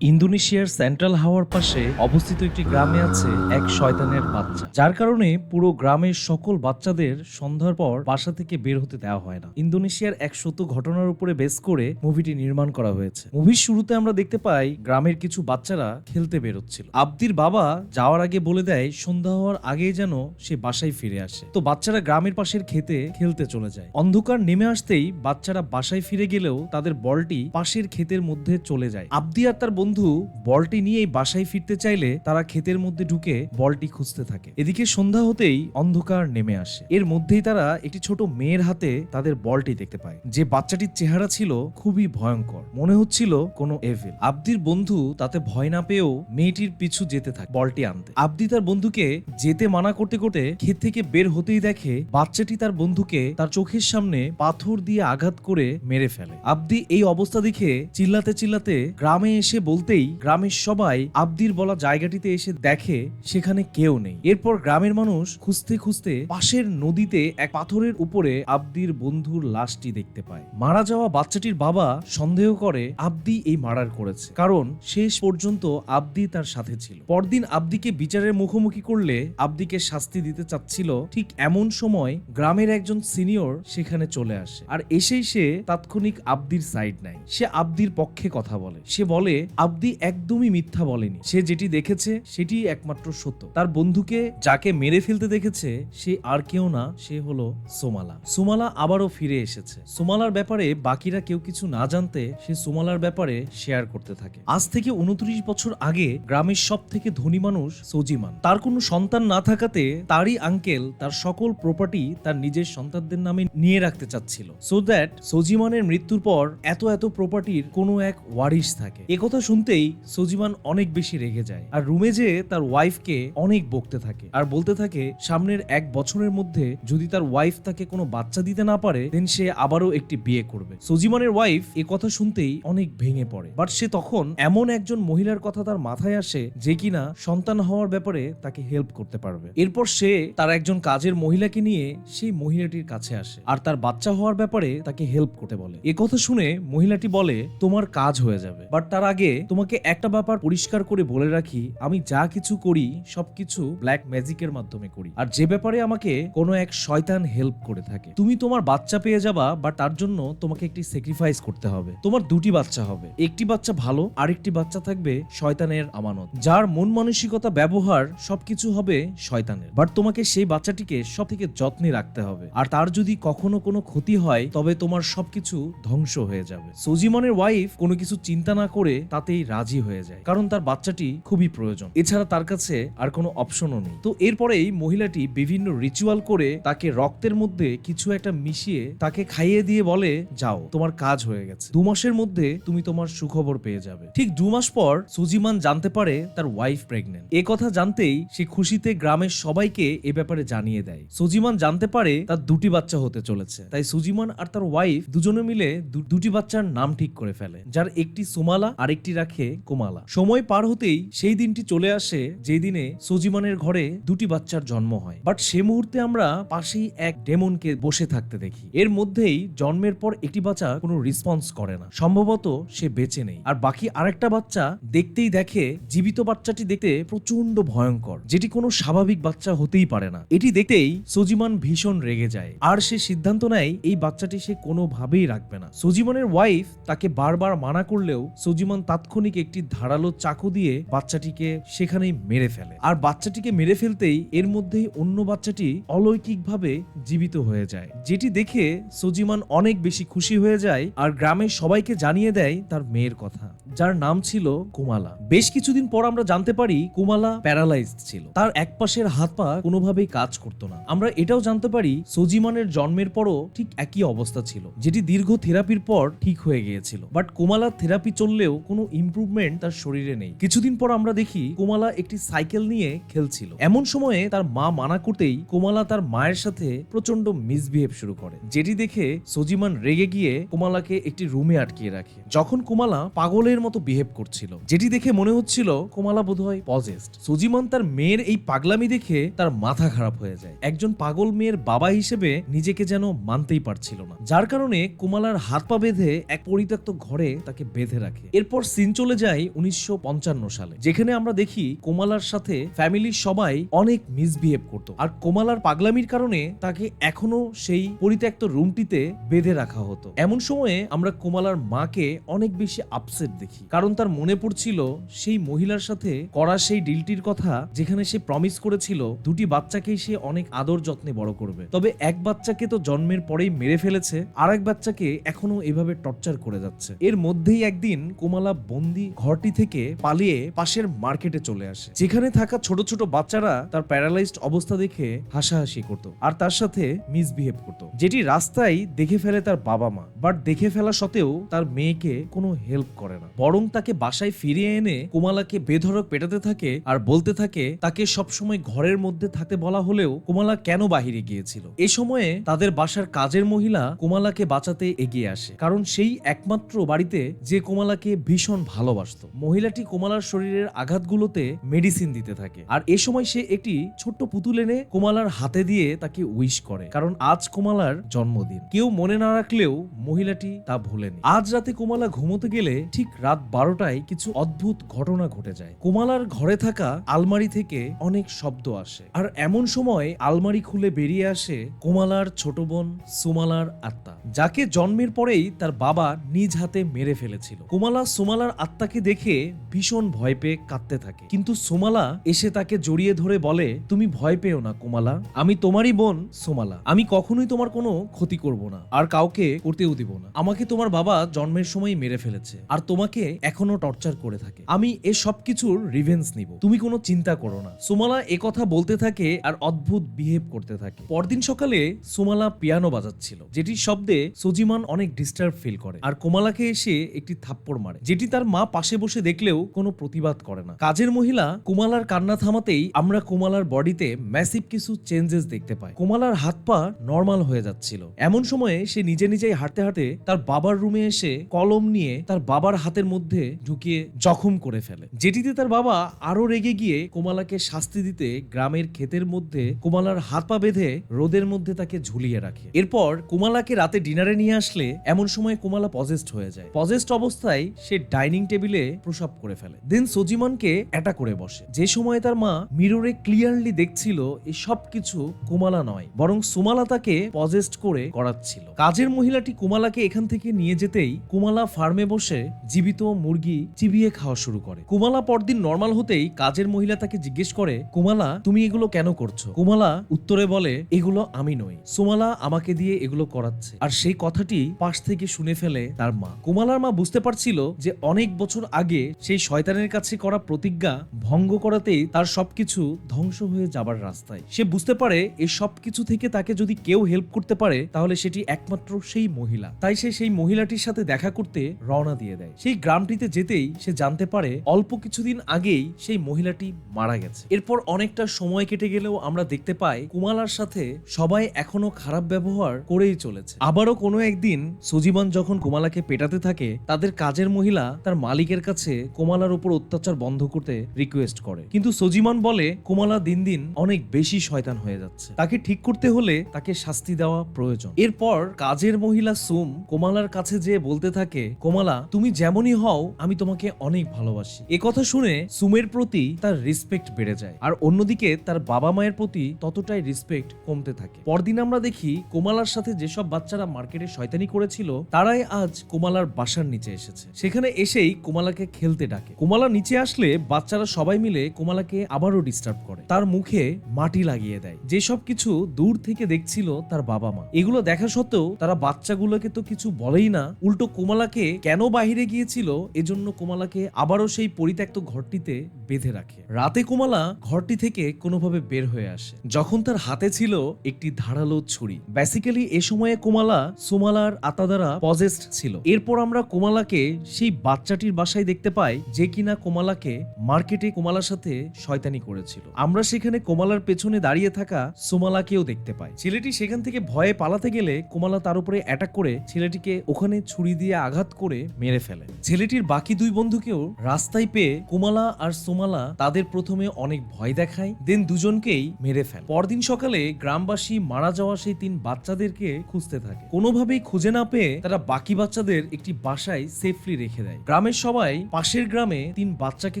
ইন্দোনেশিয়ার সেন্ট্রাল হাওয়ার পাশে অবস্থিত একটি গ্রামে আছে এক শয়তানের বাচ্চা, যার কারণে পুরো গ্রামের সকল বাচ্চাদের সন্ধ্যার পর বাসা থেকে বের হতে দেওয়া হয় না। ইন্দোনেশিয়ার এক সত্য ঘটনার উপরে বেস করে মুভিটি নির্মাণ করা হয়েছে। মুভির শুরুতে আমরা দেখতে পাই গ্রামের কিছু বাচ্চারা খেলতে বেরোচ্ছিল। আব্দির বাবা যাওয়ার আগে বলে দেয় সন্ধ্যা হওয়ার আগেই যেন সে বাসায় ফিরে আসে। তো বাচ্চারা গ্রামের পাশের খেতে খেলতে চলে যায়। অন্ধকার নেমে আসতেই বাচ্চারা বাসায় ফিরে গেলেও তাদের বলটি পাশের ক্ষেতের মধ্যে চলে যায়। আব্দি আর তার বন্ধু বলটি নিয়েই বাসায় ফিরতে চাইলে তারা ক্ষেতের মধ্যে ঢুকে বলটি খুঁজতে থাকে। এদিকে সন্ধ্যা হতেই অন্ধকার নেমে আসে। এর মধ্যেই তারা একটি ছোট মেয়ের হাতে তাদের বলটি দেখতে পায়, যে বাচ্চাটির চেহারা ছিল খুবই ভয়ঙ্কর, মনে হচ্ছিল কোনো এভিল। আব্দির বন্ধু তাতে ভয় না পেয়েও মেয়েটির পিছু যেতে থাকে বলটি আনতে। আব্দি তার বন্ধুকে যেতে মানা করতে করতে ক্ষেত থেকে বের হতেই দেখে বাচ্চাটি তার বন্ধুকে তার চোখের সামনে পাথর দিয়ে আঘাত করে মেরে ফেলে। আব্দি এই অবস্থা দেখে চিল্লাতে চিল্লাতে গ্রামে এসে বলতেই গ্রামের সবাই আব্দির বলা জায়গাটিতে এসে দেখে সেখানে কেউ নেই। এরপর গ্রামের মানুষ খুঁজতে খুঁজতে পাশের নদীতে এক পাথরের উপরে আব্দির বন্ধুর লাশটি দেখতে পায়। মারা যাওয়া বাচ্চাটির বাবা সন্দেহ করে আব্দি এই মার্ডার করেছে, কারণ শেষ পর্যন্ত আব্দি তার সাথে ছিল। পরদিন আব্দিকে বিচারের মুখোমুখি করলে আব্দিকে শাস্তি দিতে চাচ্ছিল, ঠিক এমন সময় গ্রামের একজন সিনিয়র সেখানে চলে আসে। আর এসেই সে তাৎক্ষণিক আব্দির সাইড নেয়। সে আব্দির পক্ষে কথা বলে। সে বলে আব্দি একদমই মিথ্যা বলেনি, সে যেটি দেখেছে সেটি একমাত্র সত্য। তার বন্ধুকে যাকে মেরে ফেলতে দেখেছে সে আর কেউ না, সে হলো সোমালা। সোমালা আবারও ফিরে এসেছে। সোমালার ব্যাপারে বাকিরা কেউ কিছু না জানতে সে সোমালার ব্যাপারে শেয়ার করতে থাকে। আজ থেকে 29 বছর আগে গ্রামের সব থেকে ধনী মানুষ সজিমান, তার কোনো সন্তান না থাকাতে তারই আঙ্কেল তার সকল প্রপার্টি তার নিজের সন্তানদের নামে নিয়ে রাখতে চাচ্ছিল, সো দ্যাট সজিমানের মৃত্যুর পর এত প্রপার্টির কোনো এক ওয়ারিশ থাকে। একথা শুনতেই সজিমান অনেক বেশি রেগে যায় আর রুমে যেয়ে তার ওয়াইফকে অনেক বকতে থাকে আর বলতে থাকে সামনের 1 বছরের মধ্যে যদি তার ওয়াইফ তাকে কোনো বাচ্চা দিতে না পারে দেন সে আবারও একটি বিয়ে করবে। সজিমানের ওয়াইফ এ কথা শুনতেই অনেক ভেঙে পড়ে, বাট সে তখন এমন একজন মহিলার কথা তার মাথায় আসে যে কিনা সন্তান হওয়ার ব্যাপারে তাকে হেল্প করতে পারবে। এরপর সে তার একজন কাজের মহিলাকে নিয়ে সেই মহিলাটির কাছে আসে আর তার বাচ্চা হওয়ার ব্যাপারে তাকে হেল্প করতে বলে। এ কথা শুনে মহিলাটি বলে তোমার কাজ হয়ে যাবে, বাট তার আগে তোমাকে একটা ব্যাপার পরিষ্কার করে বলে রাখি, আমি যা কিছু করি সবকিছু ব্ল্যাক ম্যাজিকের মাধ্যমে করি, আর যে ব্যাপারে আমাকে কোনো এক শয়তান হেল্প করে থাকে। তুমি তোমার বাচ্চা পেয়ে যাবা, বাট তার জন্য তোমাকে একটি স্যাক্রিফাইস করতে হবে। তোমার 2টি বাচ্চা হবে, একটি বাচ্চা ভালো, আরেকটি বাচ্চা থাকবে শয়তানের আমানত, যার মন মানসিকতা ব্যবহার সবকিছু হবে শয়তানের। বাট তোমাকে সেই বাচ্চাটিকে সব থেকে যত্নে রাখতে হবে, আর তার যদি কখনো কোনো ক্ষতি হয় তবে তোমার সবকিছু ধ্বংস হয়ে যাবে। সজিমনের ওয়াইফ কোনো কিছু চিন্তা না করে তাতেই রাজি হয়ে যায়, কারণ তার বাচ্চাটি খুবই প্রয়োজন, এছাড়া তার কাছে আর কোনো অপশনও নেই। তো এরপরেই মহিলাটি বিভিন্ন রিচুয়াল করে তাকে রক্তের মধ্যে কিছু একটা মিশিয়ে তাকে খাইয়ে দিয়ে বলে যাও তোমার কাজ হয়ে গেছে, 2 মাসের মধ্যে তুমি তোমার সুখবর পেয়ে যাবে। ঠিক 2 মাস পর সুজিমান জানতে পারে তার ওয়াইফ প্রেগনেন্ট। এ কথা জানতেই সে খুশিতে গ্রামের সবাইকে এ ব্যাপারে জানিয়ে দেয়। সুজিমান জানতে পারে তার 2টি বাচ্চা হতে চলেছে, তাই সুজিমান আর তার ওয়াইফ দুজনে মিলে 2টি বাচ্চার নাম ঠিক করে ফেলে, যার একটি সোমালা আর একটি রাখে কোমালা। সময় পার হতেই সেই দিনটি চলে আসে যেই দিনে সজিমানের ঘরে 2টি বাচ্চার জন্ম হয়, বাট সে মুহূর্তে আমরা পাশেই এক ডেমনকে বসে থাকতে দেখি। এর মধ্যেই জন্মের পর একটি বাচ্চা কোনো রেসপন্স করে না, সম্ভবত সে বেঁচে নেই, আর বাকি আরেকটা বাচ্চা দেখতেই দেখে জীবিত বাচ্চাটি দেখতে প্রচন্ড ভয়ঙ্কর, যেটি কোনো স্বাভাবিক বাচ্চা হতেই পারে না। এটি দেখতেই সজিমান ভীষণ রেগে যায় আর সে সিদ্ধান্ত নেয় এই বাচ্চাটি সে কোনোভাবেই রাখবে না। সজিমানের ওয়াইফ তাকে বারবার মানা করলেও সজিমান তাৎক্ষণিক একটি ধারালো চাকু দিয়ে বাচ্চাটিকে সেখানেই মেরে ফেলে, আর বাচ্চাটিকে মেরে ফেলতেই এর মধ্যেই অন্য বাচ্চাটি অলৌকিকভাবে জীবিত হয়ে যায়, যেটি দেখে সজিমান অনেক বেশি খুশি হয়ে যায় আর গ্রামের সবাইকে জানিয়ে দেয় তার মেয়ের কথা, যার নাম ছিল কুমালা। বেশ কিছুদিন পর আমরা জানতে পারি কুমালা প্যারালাইজড ছিল, তার এক পাশের হাত পা কোনোভাবেই কাজ করতো না। আমরা এটাও জানতে পারি সজিমানের জন্মের পরও ঠিক একই অবস্থা ছিল, যেটি দীর্ঘ থেরাপির পর ঠিক হয়ে গিয়েছিল, বাট কুমালার থেরাপি চললেও কোনো ইমপ্রুভমেন্ট তার শরীরে নেই। কিছুদিন পর আমরা দেখি কুমালা একটি সাইকেল নিয়ে খেলছিল। এমন সময়ে তার মা মানা করতেই কুমালা তার মায়ের সাথে প্রচন্ড মিসবিহেভ শুরু করে, যেটি দেখে সজিমান রেগে গিয়ে কুমালাকে একটি রুমে আটকিয়ে রাখে। যখন কুমালা পাগলের মতো বিহেভ করছিল, যেটি দেখে মনে হচ্ছিল কুমালা বোধহয় পজেসড। সজিমান তার মেয়ের এই পাগলামি দেখে তার মাথা খারাপ হয়ে যায়। একজন পাগল মেয়ের বাবা হিসেবে নিজেকে যেন মানতেই পারছিল না, যার কারণে কুমালার হাত পা বেঁধে এক পরিত্যক্ত ঘরে তাকে বেঁধে রাখে। এরপর সিন চলে যায় 1955 সালে, যেখানে আমরা দেখি কোমালার সাথে ফ্যামিলির সবাই অনেক মিসবিহেভ করত, আর কোমালার পাগলামির কারণে তাকে এখনো সেই পরিত্যক্ত রুমটিতে বেঁধে রাখা হতো। এমন সময়ে আমরা কোমালার মাকে অনেক বেশি আপসেট দেখি, কারণ তার মনে পড়ছিল সেই মহিলার সাথে করা সেই ডিলটির কথা, যেখানে সে প্রমিস করেছিল দুটি বাচ্চাকেই সে অনেক আদর যত্নে বড় করবে। তবে এক বাচ্চাকে তো জন্মের পরেই মেরে ফেলেছে, আর এক বাচ্চাকে এখনো এভাবে টর্চার করে যাচ্ছে। এর মধ্যেই একদিন কোমালা বন্দি ঘরটি থেকে পালিয়ে পাশের মার্কেটে চলে আসে, যেখানে থাকা ছোট ছোট বাচ্চারা তার প্যারালাইজড অবস্থা দেখে হাসাহাসি করত আর তার সাথে মিসবিহেভ করত, যেটি রাস্তায় দেখে ফেলে তার বাবা মা। বাট দেখে ফেলা সত্ত্বেও তার মেয়েকে কোনো হেল্প করে না, বরং তাকে বাসায় ফিরিয়ে এনে কোমালাকে বেধড়ক পেটাতে থাকে আর বলতে থাকে তাকে সবসময় ঘরের মধ্যে থাকতে বলা হলেও কোমালা কেন বাহিরে গিয়েছিল। এ সময়ে তাদের বাসার কাজের মহিলা কোমালাকে বাঁচাতে এগিয়ে আসে, কারণ সেই একমাত্র বাড়িতে যে কোমালাকে ভীষণ ভালোবাসত। মহিলাটি কোমালার শরীরের আঘাতগুলোতে মেডিসিন দিতে থাকে, আর এ সময় সে একটি ছোট্ট পুতুল এনে কোমালার হাতে দিয়ে তাকে উইশ করে, কারণ আজ কোমালার জন্মদিন। কেউ মনে না রাখলেও মহিলাটি তা ভোলেনি। আজ রাতে কোমালা ঘুমোতে গেলে ঠিক রাত 12টায় কিছু অদ্ভুত ঘটনা ঘটে যায়। কোমালার ঘরে থাকা আলমারি থেকে অনেক শব্দ আসে, আর এমন সময় আলমারি খুলে বেরিয়ে আসে কোমালার ছোট বোন সুমালার আত্মা, যাকে জন্মের পরেই তার বাবা নিজ হাতে মেরে ফেলেছিল। কোমালা সুমালার আত্মাকে দেখে ভীষণ ভয় পেয়ে কাঁদতে থাকে, কিন্তু সুমালা এসে তাকে জড়িয়ে ধরে বলে, তুমি ভয় পেও না কোমালা, আমি তোমারই বোন সুমালা, আমি কখনোই তোমার কোনো ক্ষতি করব না আর কাউকে করতেও দিব না। আমাকে তোমার বাবা জন্মের সময় মেরে ফেলেছে আর তোমাকে এখনো টর্চার করে থাকে, আমি এ সব কিছুর রিভেঞ্জ নিব, তুমি কোনো চিন্তা করো না। সুমালা একথা বলতে থাকে আর অদ্ভুত বিহেভ করতে থাকে। পরদিন সকালে সুমালা পিয়ানো বাজাচ্ছিল, যেটির শব্দে সুজিমান অনেক ডিস্টার্ব ফিল করে আর কোমালাকে এসে একটি থাপ্পড় মারে, যেটি তার মা পাশে বসে দেখলেও কোনো প্রতিবাদ করে না। কাজের মহিলা কোমালার কান্না থামাতেই আমরা কোমালার বডিতে ম্যাসিভ কিছু চেঞ্জেস দেখতে পাই। কোমালার হাত পা নর্মাল হয়ে যাচ্ছিল। এমন সময়ে সে নিজে নিজেই হাঁটতে হাঁটতে তার বাবার রুমে এসে কলম নিয়ে তার বাবার হাতের মধ্যে ঢুকিয়ে জখম করে ফেলে, যেটিতে তার বাবা আরো রেগে গিয়ে কোমালাকে শাস্তি দিতে গ্রামের ক্ষেতের মধ্যে কোমালার হাত পা বেঁধে রোদের মধ্যে তাকে ঝুলিয়ে রাখে। এরপর কোমালাকে রাতে ডিনারে নিয়ে আসলে এমন সময় কোমালা পজেসড হয়ে যায়। পজেসড অবস্থায় সে ডাইনিং টেবিলে প্রসাব করে ফেলে, দেন সজিমানকে অ্যাটাক করে বসে। যে সময় তার মা মিররে ক্লিয়ারলি দেখছিল এই সব কিছু কোমালা নয়, বরং সুমালা তাকে পজেসড করে করাচ্ছিল। কাজের মহিলাটি কোমালাকে এখান থেকে নিয়ে যেতেই কোমালা ফার্মে বসে জীবিত মুরগি চিবিয়ে খাওয়া শুরু করে। কোমালা পরদিন নর্মাল হতেই কাজের মহিলা তাকে জিজ্ঞেস করে, কোমালা তুমি এগুলো কেন করছো? কোমালা উত্তরে বলে, এগুলো আমি নই, সুমালা আমাকে দিয়ে এগুলো করাচ্ছে। আর সেই কথাটি পাশ থেকে শুনে ফেলে তার মা। কোমালার মা বুঝতে পারছিল যে অনেক বছর আগে সেই শয়তানের কাছে করা প্রতিজ্ঞা ভঙ্গ করাতেই তার সবকিছু ধ্বংস হয়ে যাবার রাস্তায়। সে বুঝতে পারে এই সবকিছু থেকে তাকে যদি কেউ হেল্প করতে পারে তাহলে সেটি একমাত্র সেই মহিলা। তাই সে সেই মহিলাটির সাথে দেখা করতে রওনা দিয়ে দেয়। সেই গ্রামটিতে যেতেই সে জানতে পারে অল্প কিছুদিন আগেই সেই মহিলাটি মারা গেছে। এরপর অনেকটা সময় কেটে গেলেও আমরা দেখতে পাই কোমালার সাথে সবাই এখনো খারাপ ব্যবহার করেই চলেছে। আবারও কোনো একদিন সুজিমান যখন কোমালাকে পেটাতে থাকে, তাদের কাজের মহিলা তার মালিকের কাছে কোমালার উপর অত্যাচার বন্ধ করতে রিকোয়েস্ট করে, কিন্তু সুজিমান বলে কোমালা দিন দিন অনেক বেশি শয়তান হয়ে যাচ্ছে, তাকে ঠিক করতে হলে তাকে শাস্তি দেওয়া প্রয়োজন। এরপর কাজের মহিলা সুম কোমালার কাছে যেয়ে বলতে থাকে, কোমালা তুমি যেমনই হও আমি তোমাকে অনেক ভালোবাসি। এ কথা শুনে সুমের প্রতি তার রেসপেক্ট বেড়ে যায়, আর অন্যদিকে তার বাবা মায়ের প্রতি ততটাই রেসপেক্ট কমতে থাকে। পরদিন আমরা দেখি কোমালার সাথে যেসব বাচ্চারা মার্কেটে শয়তানি করেছিল তারাই আজ কোমালার বাসার নিচে এসেছে। সেখানে এসেই কোমালাকে খেলতে ডাকে। কোমালা নিচে আসলে বাচ্চারা সবাই মিলে কোমালাকে আবারও ডিস্টার্ব করে, তার মুখে মাটি লাগিয়ে দেয়। যেসব কিছু দূর থেকে দেখছিল তার বাবা মা, এগুলো দেখা সত্ত্বেও তারা বাচ্চাগুলোকে তো কিছু বলেই না, উল্টো কোমালাকে কেন বাহিরে গিয়েছিল এজন্য কোমালাকে আবারও সেই পরিত্যক্ত ঘরটিতে বেঁধে রাখে। রাতে কোমালা ঘরটি থেকে কোনোভাবে বের হয়ে আসে, যখন তার হাতে ছিল একটি ধারালো ছুরি। বেসিক্যালি এ সময়ে কোমালা সুমালার আত্মা দ্বারা পজেসড ছিল। এরপর আমরা কোমালাকে সেই বাচ্চাটির বাসায় দেখতে পাই, যে কিনা কোমালাকে মার্কেটে কোমালার সাথে শয়তানি করেছিল। আমরা সেখানে কোমালার পেছনে দাঁড়িয়ে থাকা সুমালাকেও দেখতে পাই। ছেলেটি সেখান থেকে ভয়ে পালাতে গেলে কোমালা তার উপরে অ্যাটাক করে ছেলেটিকে ওখানে ছুরি দিয়ে আঘাত করে মেরে ফেলে। ছেলেটির বাকি দুই বন্ধুকেও রাস্তায় পেয়ে কোমালা আর সুমালা তাদের প্রথমে অনেক ভয় দেখায়, দেন দুজনকেই মেরে ফেলে। পরদিন সকালে গ্রামবাসী মারা যাওয়া সেই 3 বাচ্চাদেরকে খুঁজতে থাকে। কোনোভাবেই খুঁজে না পেয়ে তারা বাকি বাচ্চাদের একটি বাসায় সেফলি রেখে দেয়। গ্রামের সবাই পাশের গ্রামে 3 বাচ্চাকে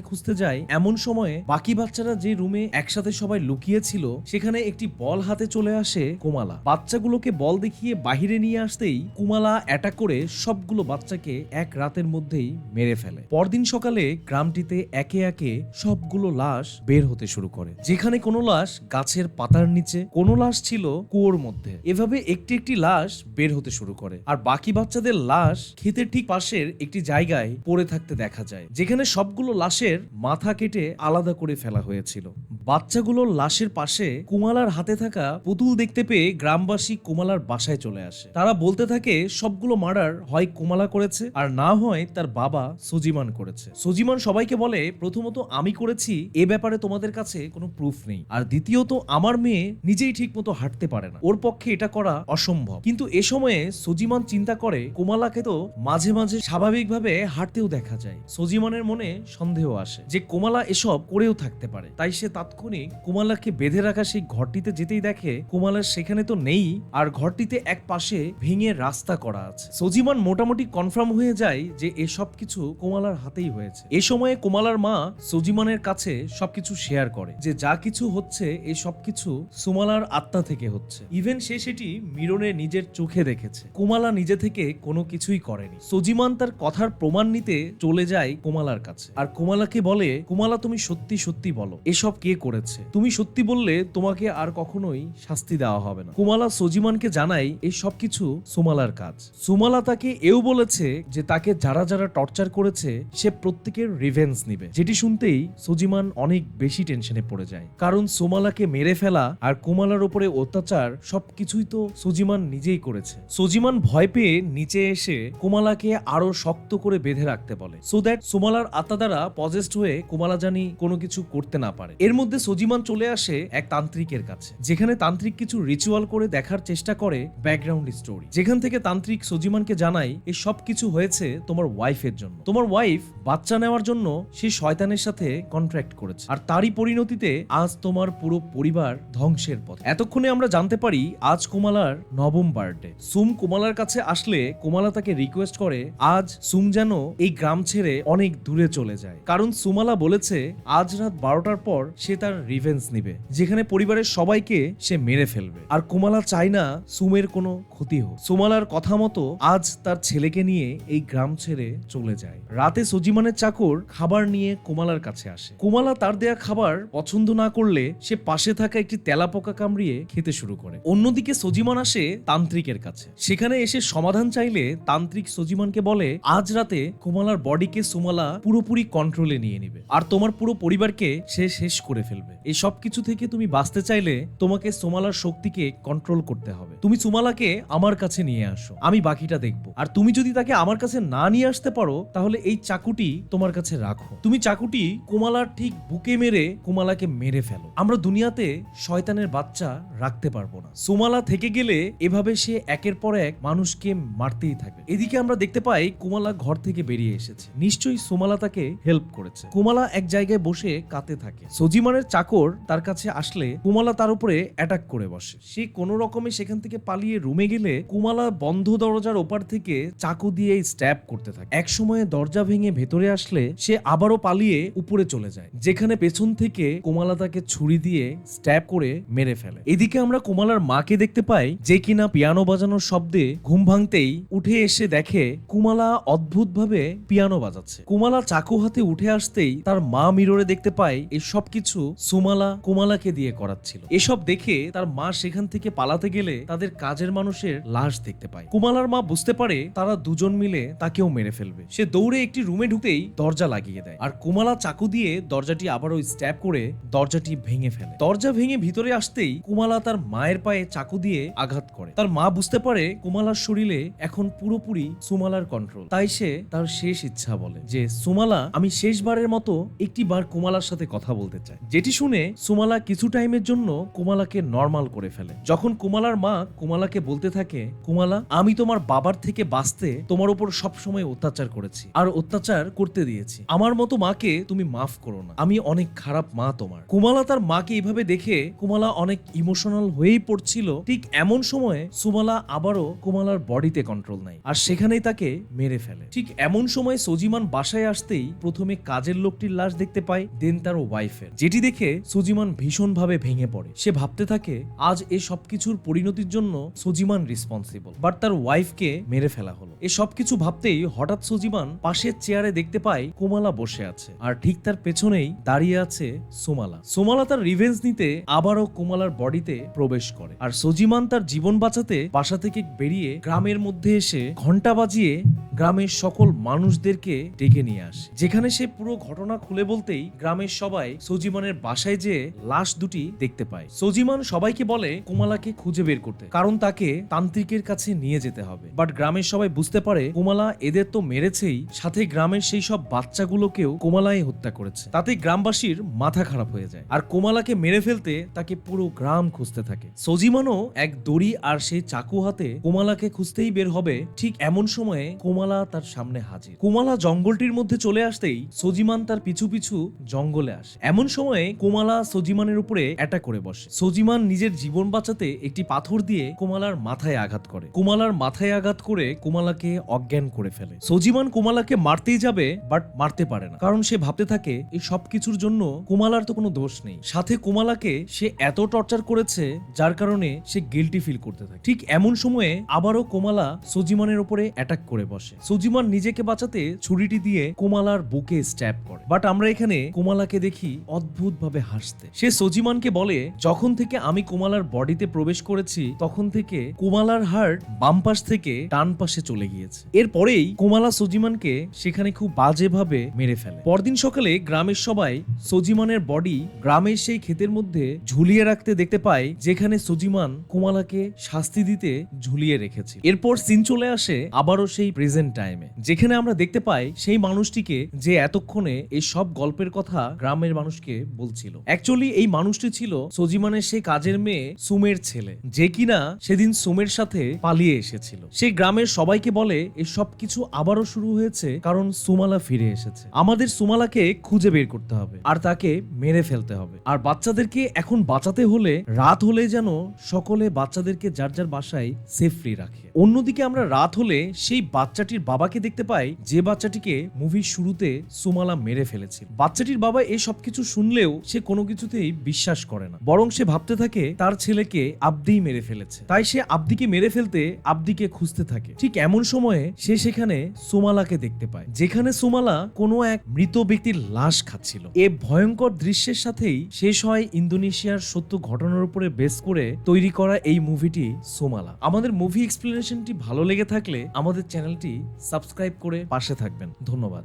খুঁজতে যায়। এমন সময়ে বাকি বাচ্চারা যে রুমে একসাথে সবাই লুকিয়ে ছিল সেখানে একটি বল হাতে চলে আসে কুমালা। বাচ্চাগুলোকে বল দেখিয়ে বাহিরে নিয়ে আসতেই কুমালা অ্যাটাক করে সবগুলো বাচ্চাকে এক রাতের মধ্যেই মেরে ফেলে। পরদিন সকালে গ্রামটিতে একে একে সবগুলো লাশ বের হতে শুরু করে। যেখানে কোনো লাশ গাছের পাতার নিচে, কোনো লাশ ছিল কুয়োর মধ্যে। এভাবে একটি একটি লাশ বের হতে শুরু করে আর বাকি বাচ্চাদের লাশ ক্ষেতের ঠিক পাশের একটি জায়গায় পড়ে থাকতে দেখা যায়, যেখানে সবগুলো লাশের মাথা কেটে আলাদা করে ফেলা হয়েছিল। বাচ্চাগুলোর লাশের পাশে কুমালার হাতে থাকা পুতুল দেখতে পেয়ে গ্রামবাসী কুমালার বাসায় চলে আসে। তারা বলতে থাকে সবগুলো মার্ডার হয় কুমালা করেছে আর না হয় তার বাবা সজিমান করেছে। সজিমান সবাইকে বলে, প্রথমত আমি করেছি এ ব্যাপারে তোমাদের কাছে কোনো প্রুফ নেই, আর দ্বিতীয়ত আমার মেয়ে নিজেই ঠিক মতো হাঁটতে পারে না, ওর পক্ষে এটা করা অসম্ভব। কিন্তু এ সময়ে সজিমান চিন্তা করে কুমালাকে তো মাঝে মাঝে স্বাভাবিকভাবে হাঁটতেও দেখা যায়। সজিমানের মনে সন্দেহ আসে যে কুমালা এসব করেও থাকতে পারে। তাই সে তাৎক্ষণিক কুমালাকে বেঁধে রাখা সেই ঘরটিতে যেতেই দেখে কুমালার সেখানে তো নেই, আর ঘরটিতে এক পাশে ভেঙে রাস্তা করা আছে। সজিমান মোটামুটি কনফার্ম হয়ে যায় যে এসব কিছু কুমালার হাতেই হয়েছে। এ সময়ে কুমালার মা সজিমানের কাছে সবকিছু শেয়ার করে যে যা কিছু হচ্ছে এই সবকিছু সুমালার আত্মা থেকে হচ্ছে। ইভেন সে সেটি মিরনে নিজের চোখে দেখেছে। কুমালা নিজে থেকে কোনো কিছুই করেনি। সজিমান তার কথার প্রমাণ নিতে চলে যায় কুমালার কাছে আর কুমালাকে বলে, কুমালা তুমি সত্যি সত্যি বলো এসব কে করেছে? তুমি সত্যি বললে তোমাকে আর কখনোই শাস্তি দেওয়া হবে না। কুমালা সজিমানকে জানায় এই সবকিছু সুমালার কাজ। সুমালা তাকে এও বলেছে যে তাকে যারা যারা টর্চার করেছে সে প্রত্যেকের রিভেঞ্জ নিবে। যেটি শুনতেই সজিমান অনেক বেশি টেনশনে পড়ে যায়, কারণ সুমালাকে মেরে ফেলা আর কুমালার উপরে অত্যাচার সবকিছুই তো সজিমান নিজেই করেছে। সজিমান ভয় পেয়ে নিচে এসে কুমালাকে আরো শক্ত করে বেঁধে রাখতে বলে, সো দ্যাট সুমালার আত্মা দ্বারা পজেসড হয়ে কুমালা জানি কোনো কিছু করতে না পারে। এর মধ্যে সজিমান চলে আসে এক তান্ত্রিকের কাছে, যেখানে তান্ত্রিক কিছু রিচুয়াল করে দেখার চেষ্টা করে ব্যাকগ্রাউন্ড স্টোরি। যেখান থেকে তান্ত্রিক সজিমানকে জানায় এই সব কিছু হয়েছে তোমার ওয়াইফের জন্য। তোমার ওয়াইফ বাচ্চা নেওয়ার জন্য সে শয়তানের সাথে কন্ট্রাক্ট করেছে, আর তারই পরিণতিতে আজ তোমার পুরো পরিবার ধ্বংসের পথে। এতক্ষণে আমরা জানতে পারি আজ কুমালার 9ম বার্থডে। সুম কুমালার কাছে আসলে কুমালা তাকে রিকোয়েস্ট করে আজ সুম যেন এই গ্রাম ছেড়ে অনেক দূরে চলে যায়, কারণ সুমালা বলেছে আজ রাত 12টার পর সে তার রিভেঞ্জ নিবে, যেখানে পরিবারের সবাইকে সে মেরে ফেলবে। আর কুমালা চায় না সুমের কোনো ক্ষতি হোক। সুমালার কথা মতো আজ তার ছেলেকে নিয়ে এই গ্রাম ছেড়ে চলে যায়। রাতে সজিমানের চাকর খাবার নিয়ে কুমালার কাছে আসে। কুমালা তার দেয়া খাবার পছন্দ না করলে সে পাশে থাকা একটি তেলাপোকা কামড়িয়ে খেতে শুরু করে। অন্যদিকে সজিমান আসে তান্ত্রিকের কাছে। সেখানে এসে সমাধান চাইলে তান্ত্রিক সজিমানকে বলে আজ রাতে কুমালার বডিকে সুমালা পুরোপুরি কন্ট্রোলে নিয়ে নিবে আর তোমার পুরো পরিবারকে সে শেষ করে ফেলবে। এই সব কিছু থেকে তুমি বাঁচতে চাইলে তোমাকে সুমালার শক্তিকে কন্ট্রোল করতে হবে। তুমি সুমালাকে আমার কাছে নিয়ে আসো, আমি বাকিটা দেখবো। আর তুমি যদি তাকে আমার কাছে না নিয়ে আসতে পারো তাহলে এই চাকুটি তোমার কাছে রাখো। তুমি চাকুটি কুমালার ঠিক বুকে মেরে কুমালাকে মেরে ফেলো। আমরা দুনিয়াতে শয়তানের বাচ্চা রাখতে পারবো না। সুমালা থেকে গেলে এভাবে সে একের পর এক মানুষকে মারতেই থাকবে। এদিকে আমরা দেখতে পাই কুমালা ঘর থেকে বেরিয়ে এসেছে। নিশ্চয়ই সুমালা তাকে হেল্প করেছে। কুমালা এক জায়গায় বসে কাঁদতে থাকে। সজিমানের চাকর তার কাছে আসলে কুমালা তার উপরে অ্যাটাক করে বসে। সে কোনো রকমে সেখান থেকে পালিয়ে রুমে গেলে কুমালা বন্ধ দরজার ওপার থেকে চাকু দিয়ে স্ট্যাব করতে থাকে। এক সময়ে দরজা ভেঙে ভেতরে আসলে সে আবারও পালিয়ে উপরে চলে যায়, যেখানে পেছন থেকে কুমালা তাকে ছুরি দিয়ে স্ট্যাব করে মেরে ফেলে। এদিকে আমরা কুমালার মাকে দেখতে পাই, যে কিনা পিয়ানো বাজানোর শব্দে ঘুম ভাঙতেই উঠে এসে দেখে কুমালা অদ্ভুতভাবে পিয়ানো বাজাচ্ছে। কুমালা চাকু হাতে উঠে আসতেই তার মা মিররে দেখতে পায় এই সব কিছু সুমালা কুমালাকে দিয়ে করাচ্ছিল। এসব দেখে তার মা সেখান থেকে পালাতে গেলে তাদের কাজের মানুষের লাশ দেখতে পায়। কুমালার মা বুঝতে পারে তারা দুজন মিলে তাকেও মেরে ফেলবে। সে দৌড়ে একটি রুমে ঢুকেই দরজা লাগিয়ে দেয় আর কুমালা চাকু দিয়ে দরজাটি আবারও স্ট্যাব করে দরজাটি ভেঙে ফেলে। দরজা ভেঙে ভিতরে আসতেই কুমালা তার মায়ের পায়ে চাকু দিয়ে আঘাত করে। তার মা বুঝতে পারে কুমালার শরীরে এখন পুরোপুরি সুমালার কন্ট্রোল। তাই সে তার শেষ ইচ্ছা বলে যে সুমালা, আমি শেষবারের মতো একটি বার কুমালার সাথে কথা বলতে চাই। যেটি শুনে সুমালা কিছু টাইমের জন্য কুমালাকে নরমাল করে ফেলে। যখন কুমালার মা কুমালাকে বলতে থাকে, কুমালা, আমি তোমার বাবার থেকে বাঁচতে তোমার উপর সবসময় অত্যাচার করেছি আর অত্যাচার করতে দিয়েছি। আমার মতো মাকে তুমি মাফ করো না, আমি অনেক খারাপ মা তোমার। কুমালা তার মাকে এইভাবে দেখে কুমালা অনেক ইমোশনাল হয়েই পড়ছিল। ঠিক এমন সময় সুমালা আবারও কুমালার বডিতে কন্ট্রোল নেয় আর সেখানেই তাকে মেরে ফেলে। ঠিক এমন সময় সোজিমান বাসায় আসতেই প্রথমে কাজের লোকটির লাশ দেখতে পায়, দেন তার ওয়াইফের, যেটি দেখে সোজিমান ভীষণভাবে ভেঙে পড়ে। সে ভাবতে থাকে আজ এই সবকিছুর পরিণতির জন্য সোজিমান রেসপন্সিবল, বাট তার ওয়াইফকে মেরে ফেলা হলো। এ সবকিছু ভাবতেই হঠাৎ সোজিমান পাশের চেয়ারে দেখতে পায় কোমালা বসে আছে, আর ঠিক তার পেছনেই দাঁড়িয়ে আছে সোমালা। সোমালা তার রিভেঞ্জ নিতে আবারও কোমালার বডিতে প্রবেশ করে, আর সোজিমান তার জীবন বাঁচাতে বাসা থেকে বেরিয়ে গ্রামের মধ্যে এসে ঘন্টা বাজিয়ে গ্রামের সকল মানুষদেরকে ডেকে নিয়ে আসে, যেখানে সে পুরো ঘটনা খুলে বলতেই গ্রামের সবাই সোজিমানের বাসায় যেয়ে লাশ দুটি দেখতে পায়। সোজিমান সবাইকে বলে কোমালাকে খুঁজে বের করতে, কারণ তাকে তান্ত্রিকের কাছে নিয়ে যেতে হবে। বাট গ্রামের সবাই বুঝতে পারে কোমালা এদের তো মেরেছেই, সাথে গ্রামের সেই সব বাচ্চাগুলোকেও কোমালাই হত্যা করেছে। তাতে গ্রামবাসীর মাথা খারাপ হয়ে যায়, আর কোমালাকে মেরে ফেলতে তাকে পুরো গ্রাম খুঁজতে থাকে। সোজিমানও এক দড়ি আর সেই চাকু হাতে কোমালাকে খুঁজতেই বের হবে। ঠিক এমন সময়ে কোমালা তার সামনে হাজির। কোমালা জঙ্গলটির মধ্যে চলে আসতেই সোজিমান তার পিছু পিছু জঙ্গলে আসে। এমন সময়ে কোমালা সোজিমানের উপরে অ্যাটাক করে বসে। সোজিমান নিজের জীবন বাঁচাতে একটি পাথর দিয়ে কোমালার মাথায় আঘাত করে। কোমালার মাথায় আঘাত করে কোমালাকে অজ্ঞান করে ফেলে। সোজিমান কোমালাকে মারতেই যাবে, বাট মারতে পারে না, কারণ সে ভাবতে থাকে এই সবকিছুর জন্য কোমালার তো কোনো দোষ নেই। সাথে কোমালাকে সে এত টর্চার করেছে যার কারণে সে গিল্টি ফিল করতে থাকে। ঠিক এমন সময়ে আবারও কোমালা সোজিমানের উপরে অ্যাটাক করে বসে। সোজিমান নিজেকে বাঁচাতে ছুরিটি দিয়ে কোমালার বুকে স্ট্যাব করে, বাট আমরা এখানে কোমালাকে দেখি অদ্ভুত ভাবে হাসতে। সে সোজিমানকে বলে, যখন থেকে আমি কোমালার বডিতে প্রবেশ করেছি তখন থেকে কোমালার হার্ট বাম পাশ থেকে ডান পাশে চলে গিয়েছে। এরপরেই কোমালা সোজিমানকে সেখানে খুব বাজেভাবে মেরে ফেলে। পরদিন সকালে গ্রামের সবাই সোজিমানের বডি গ্রামের সেই ক্ষেতের মধ্যে ঝুলিয়ে রাখতে দেখতে পায়, যেখানে সোজিমান কোমালাকে শাস্তি দিতে ঝুলিয়ে রেখেছে। এরপর সিন চলে আসে আবারও সেই প্রেজেন্ট টাইমে, যেখানে আমরা দেখতে পাই সেই মানুষটিকে যে এতক্ষণে এই সব গল্পের কথা গ্রামের মানুষকে বলছিল। অ্যাকচুয়ালি এই মানুষটি ছিল সোজিমানের সেই কাজের মেয়ে সুমের ছেলে, যে কিনা সেদিন সুমের সাথে পালিয়ে এসেছিল। সে গ্রামের সবাইকে বলে এই সব কিছু আবারও শুরু হয়েছে কারণ সুমালা ফিরে এসেছে। আমাদের সুমালাকে খুঁজে বের করতে হবে আর তাকে মেরে ফেলতে হবে। আর বাচ্চাদেরকে এখন বাঁচাতে হলে রাত হলে যেন সকলে বাচ্চাদেরকে যার যার বাসায় সেফলি রাখে। অন্যদিকে আমরা রাত হলে সেই বাচ্চাটির বাবাকে দেখতে পাই, যে বাচ্চাটিকে মুভির শুরুতে সুমালা মেরে ফেলেছিল। বাচ্চাটির বাবা এই সবকিছু শুনলেও সে কোনো কিছুতেই বিশ্বাস করে না, বরং সে ভাবতে থাকে তার ছেলেকে আব্দিই মেরে ফেলেছে। তাই সে আব্দিকে মেরে ফেলতে আব্দিকে খুঁজতে থাকে। ঠিক এমন সময়ে সে সেখানে সুমালাকে দেখতে পায়, যেখানে সুমালা কোনো এক মৃত ব্যক্তির লাশ খাচ্ছিল। এ ভয়ঙ্কর দৃশ্যের সাথেই শেষ হয় ইন্দোনেশিয়ার সত্য ঘটনার উপরে বেস করে তৈরি করা এই মুভিটি সুমালা। আমাদের মুভি এক্সপ্লেনেশনটি ভালো লেগে থাকলে আমাদের চ্যানেলটি সাবস্ক্রাইব করে পাশে থাকবেন। ধন্যবাদ।